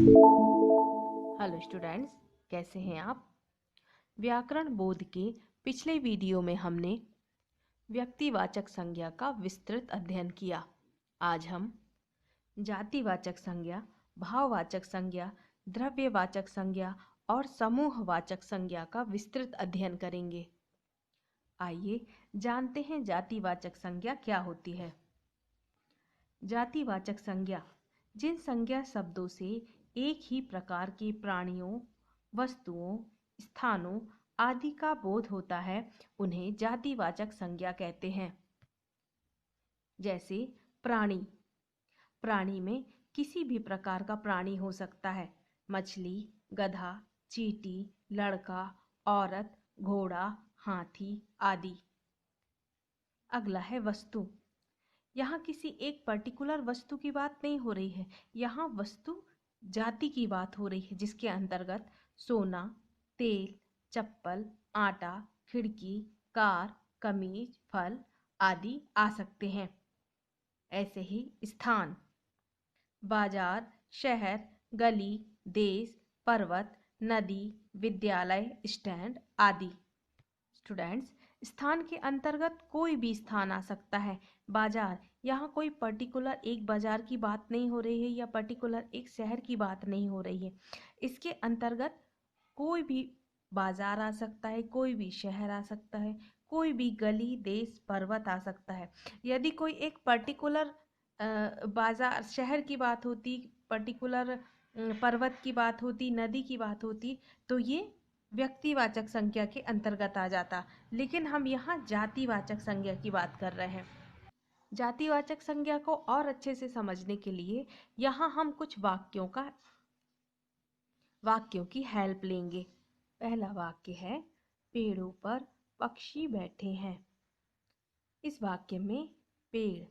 Hello students, कैसे हैं आप। व्याकरण बोध के पिछले वीडियो में हमने व्यक्तिवाचक संज्ञा का विस्तृत अध्ययन किया। आज हम जातिवाचक संज्ञा, भाववाचक संज्ञा, द्रव्यवाचक संज्ञा और समूहवाचक संज्ञा का विस्तृत अध्ययन करेंगे। आइए जानते हैं जातिवाचक संज्ञा क्या होती है। जातिवाचक संज्ञा जिन संज्ञा शब्दों से एक ही प्रकार के प्राणियों, वस्तुओं, स्थानों आदि का बोध होता है, उन्हें जातिवाचक संज्ञा कहते हैं। जैसे प्राणी, प्राणी में किसी भी प्रकार का प्राणी हो सकता है। मछली, गधा, चींटी, लड़का, औरत, घोड़ा, हाथी आदि। अगला है वस्तु। यहाँ किसी एक पर्टिकुलर वस्तु की बात नहीं हो रही है, यहाँ वस्तु जाति की बात हो रही है, जिसके अंतर्गत सोना, तेल, चप्पल, आटा, खिड़की, कार, कमीज, फल आदि आ सकते हैं। ऐसे ही स्थान, बाजार, शहर, गली, देश, पर्वत, नदी, विद्यालय, स्टैंड आदि। स्टूडेंट्स, स्थान के अंतर्गत कोई भी स्थान आ सकता है। बाजार, यहाँ कोई पर्टिकुलर एक बाजार की बात नहीं हो रही है या पर्टिकुलर एक शहर की बात नहीं हो रही है। इसके अंतर्गत कोई भी बाजार आ सकता है, कोई भी शहर आ सकता है, कोई भी गली, देश, पर्वत आ सकता है। यदि कोई एक पर्टिकुलर बाजार, शहर की बात होती, पर्टिकुलर पर्वत की बात होती, नदी की बात होती, तो ये व्यक्तिवाचक संज्ञा के अंतर्गत आ जाता। लेकिन हम यहाँ जातिवाचक संज्ञा की बात कर रहे हैं। जातिवाचक संज्ञा को और अच्छे से समझने के लिए यहाँ हम कुछ वाक्यों की हेल्प लेंगे। पहला वाक्य है, पेड़ों पर पक्षी बैठे हैं। इस वाक्य में पेड़,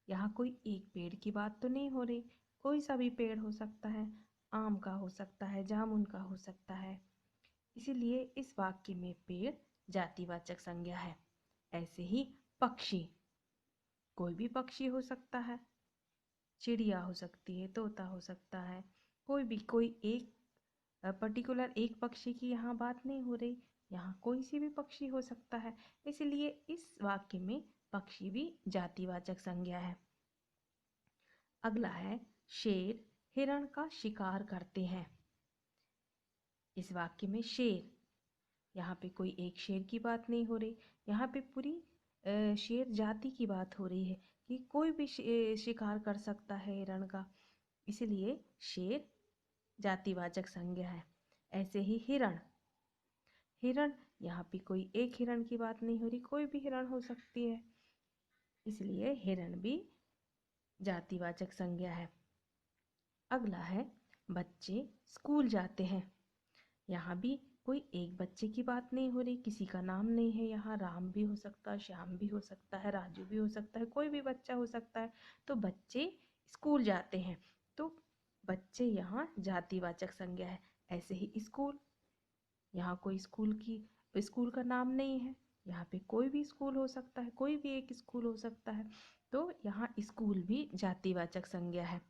यहाँ कोई एक पेड़ की बात तो नहीं हो रही, कोई सा भी पेड़ हो सकता है, आम का हो सकता है, जामुन का हो सकता है। इसीलिए इस वाक्य में पेड़ जातिवाचक संज्ञा है। ऐसे ही पक्षी, कोई भी पक्षी हो सकता है, चिड़िया हो सकती है, तोता हो सकता है, कोई एक पर्टिकुलर एक पक्षी की यहाँ बात नहीं हो रही, यहाँ कोई सी भी पक्षी हो सकता है। इसलिए इस वाक्य में पक्षी भी जातिवाचक संज्ञा है। अगला है, शेर हिरण का शिकार करते हैं। इस वाक्य में शेर, यहाँ पे कोई एक शेर की बात नहीं हो रही, यहाँ पे पूरी शेर जाति की बात हो रही है कि कोई भी शिकार कर सकता है हिरण का। इसलिए शेर जातिवाचक संज्ञा है। ऐसे ही हिरण, हिरण यहाँ पे कोई एक हिरण की बात नहीं हो रही, कोई भी हिरण हो सकती है। इसलिए हिरण भी जातिवाचक संज्ञा है। अगला है, बच्चे स्कूल जाते हैं। यहाँ भी कोई एक बच्चे की बात नहीं हो रही, किसी का नाम नहीं है। यहाँ राम भी हो सकता है, श्याम भी हो सकता है, राजू भी हो सकता है, कोई भी बच्चा हो सकता है। तो बच्चे स्कूल जाते हैं, तो बच्चे यहाँ जातिवाचक संज्ञा है। ऐसे ही स्कूल, यहाँ कोई स्कूल का नाम नहीं है, यहाँ पे कोई भी स्कूल हो सकता है, कोई भी एक स्कूल हो सकता है। तो यहाँ स्कूल भी जातिवाचक संज्ञा है।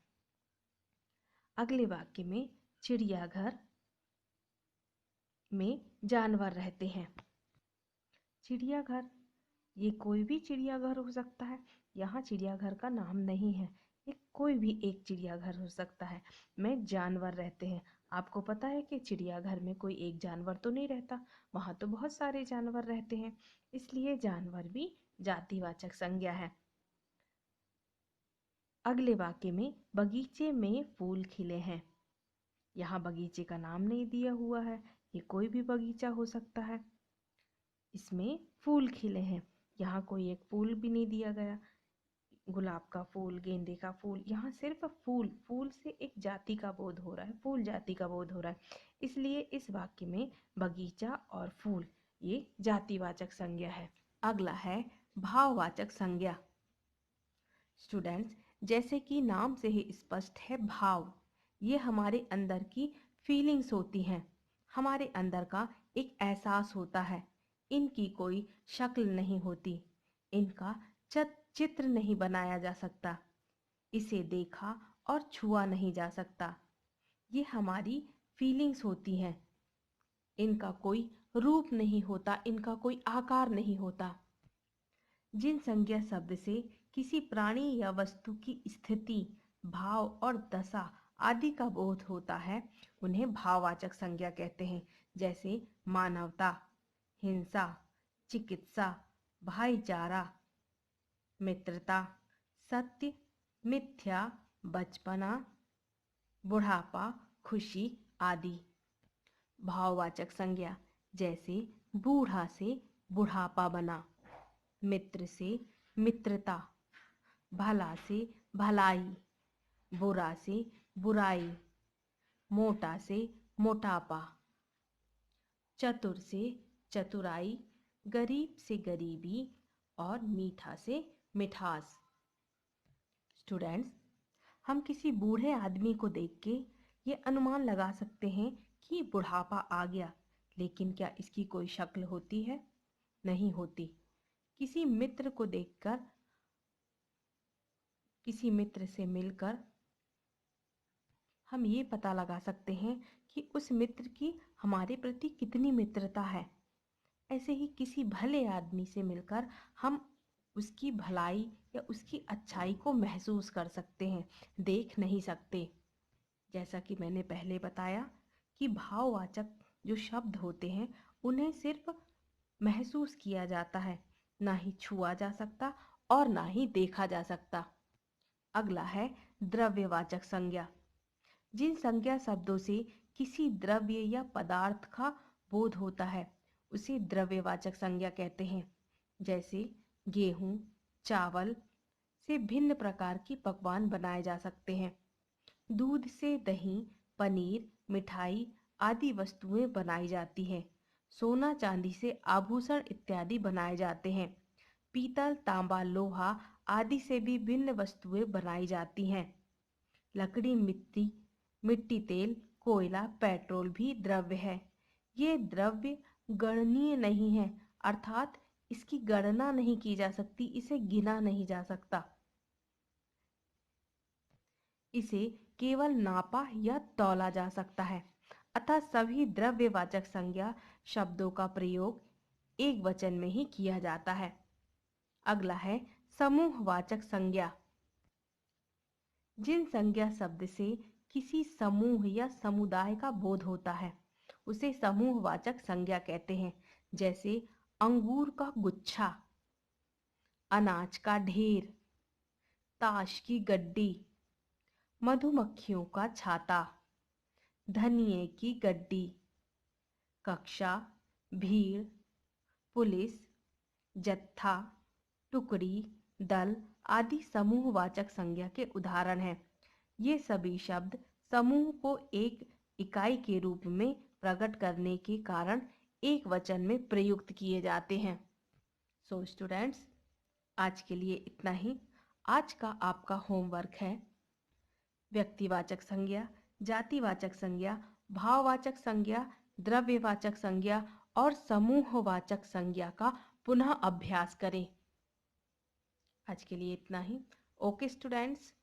अगले वाक्य में, चिड़ियाघर में जानवर रहते हैं। चिड़ियाघर, ये कोई भी चिड़ियाघर हो सकता है, यहाँ चिड़ियाघर का नाम नहीं है, ये कोई भी एक चिड़ियाघर हो सकता है में जानवर रहते हैं। आपको पता है कि चिड़ियाघर में कोई एक जानवर तो नहीं रहता, वहाँ तो बहुत सारे जानवर रहते हैं। इसलिए जानवर भी जातिवाचक संज्ञा है। अगले वाक्य में, बगीचे में फूल खिले हैं। यहाँ बगीचे का नाम नहीं दिया हुआ है, ये कोई भी बगीचा हो सकता है। इसमें फूल खिले हैं, यहाँ कोई एक फूल भी नहीं दिया गया, गुलाब का फूल, गेंदे का फूल, यहाँ सिर्फ फूल, फूल से एक जाति का बोध हो रहा है, फूल जाति का बोध हो रहा है। इसलिए इस वाक्य में बगीचा और फूल ये जातिवाचक संज्ञा है। अगला है भाववाचक संज्ञा। स्टूडेंट्स, जैसे कि नाम से ही स्पष्ट है, भाव, ये हमारे अंदर की फीलिंग्स होती हैं, हमारे अंदर का एक एहसास होता है। इनकी कोई शक्ल नहीं होती, इनका चित्र नहीं बनाया जा सकता, इसे देखा और छुआ नहीं जा सकता। ये हमारी फीलिंग्स होती हैं। इनका कोई रूप नहीं होता, इनका कोई आकार नहीं होता। जिन संज्ञा शब्द से किसी प्राणी या वस्तु की स्थिति, भाव और दशा आदि का बोध होता है, उन्हें भाववाचक संज्ञा कहते हैं। जैसे मानवता, हिंसा, चिकित्सा, भाईचारा, मित्रता, सत्य, मिथ्या, बचपना, बुढ़ापा, खुशी आदि। भाववाचक संज्ञा जैसे बूढ़ा से बुढ़ापा बना, मित्र से मित्रता, भला से भलाई, बुरा से बुराई, मोटा से मोटापा, चतुर से चतुराई, गरीब से गरीबी और मीठा से मिठास। स्टूडेंट्स, हम किसी बूढ़े आदमी को देख के ये अनुमान लगा सकते हैं कि बुढ़ापा आ गया, लेकिन क्या इसकी कोई शक्ल होती है? नहीं होती। किसी मित्र को देखकर, किसी मित्र से मिलकर हम ये पता लगा सकते हैं कि उस मित्र की हमारे प्रति कितनी मित्रता है। ऐसे ही किसी भले आदमी से मिलकर हम उसकी भलाई या उसकी अच्छाई को महसूस कर सकते हैं, देख नहीं सकते। जैसा कि मैंने पहले बताया कि भाववाचक जो शब्द होते हैं उन्हें सिर्फ महसूस किया जाता है, ना ही छुआ जा सकता और ना ही देखा जा सकता। अगला है द्रव्यवाचक संज्ञा। जिन संज्ञा शब्दों से किसी द्रव्य या पदार्थ का बोध होता है उसे द्रव्यवाचक संज्ञा कहते हैं। जैसे गेहूं, चावल से भिन्न प्रकार की पकवान बनाए जा सकते हैं। दूध से दही, पनीर, मिठाई आदि वस्तुएं बनाई जाती हैं। सोना चांदी से आभूषण इत्यादि बनाए जाते हैं। पीतल, तांबा, लोहा आदि से भी भिन्न वस्तुएं बनाई जाती हैं। लकड़ी, मिट्टी तेल, कोयला, पेट्रोल भी द्रव्य है। ये द्रव्य गणनीय नहीं है, अर्थात इसकी गणना नहीं की जा सकती, इसे गिना नहीं जा सकता। इसे केवल नापा या तौला जा सकता है। अतः सभी द्रव्यवाचक संज्ञा शब्दों का प्रयोग एक वचन में ही किया जाता है। अगला है समूहवाचक संज्ञा। जिन संज्ञा शब्द से किसी समूह या समुदाय का बोध होता है उसे समूहवाचक संज्ञा कहते हैं। जैसे अंगूर का गुच्छा, अनाज का ढेर, ताश की गड्डी, मधुमक्खियों का छाता, धनिये की गड्डी, कक्षा, भीड़, पुलिस, जत्था, टुकड़ी, दल आदि समूहवाचक संज्ञा के उदाहरण हैं। ये सभी शब्द समूह को एक इकाई के रूप में प्रकट करने के कारण एक वचन में प्रयुक्त किए जाते हैं। सो स्टूडेंट्स, आज के लिए इतना ही। आज का आपका होमवर्क है व्यक्तिवाचक संज्ञा, जातिवाचक संज्ञा, भाववाचक संज्ञा, द्रव्यवाचक संज्ञा और समूहवाचक संज्ञा का पुनः अभ्यास करें। आज के लिए इतना ही। Okay students.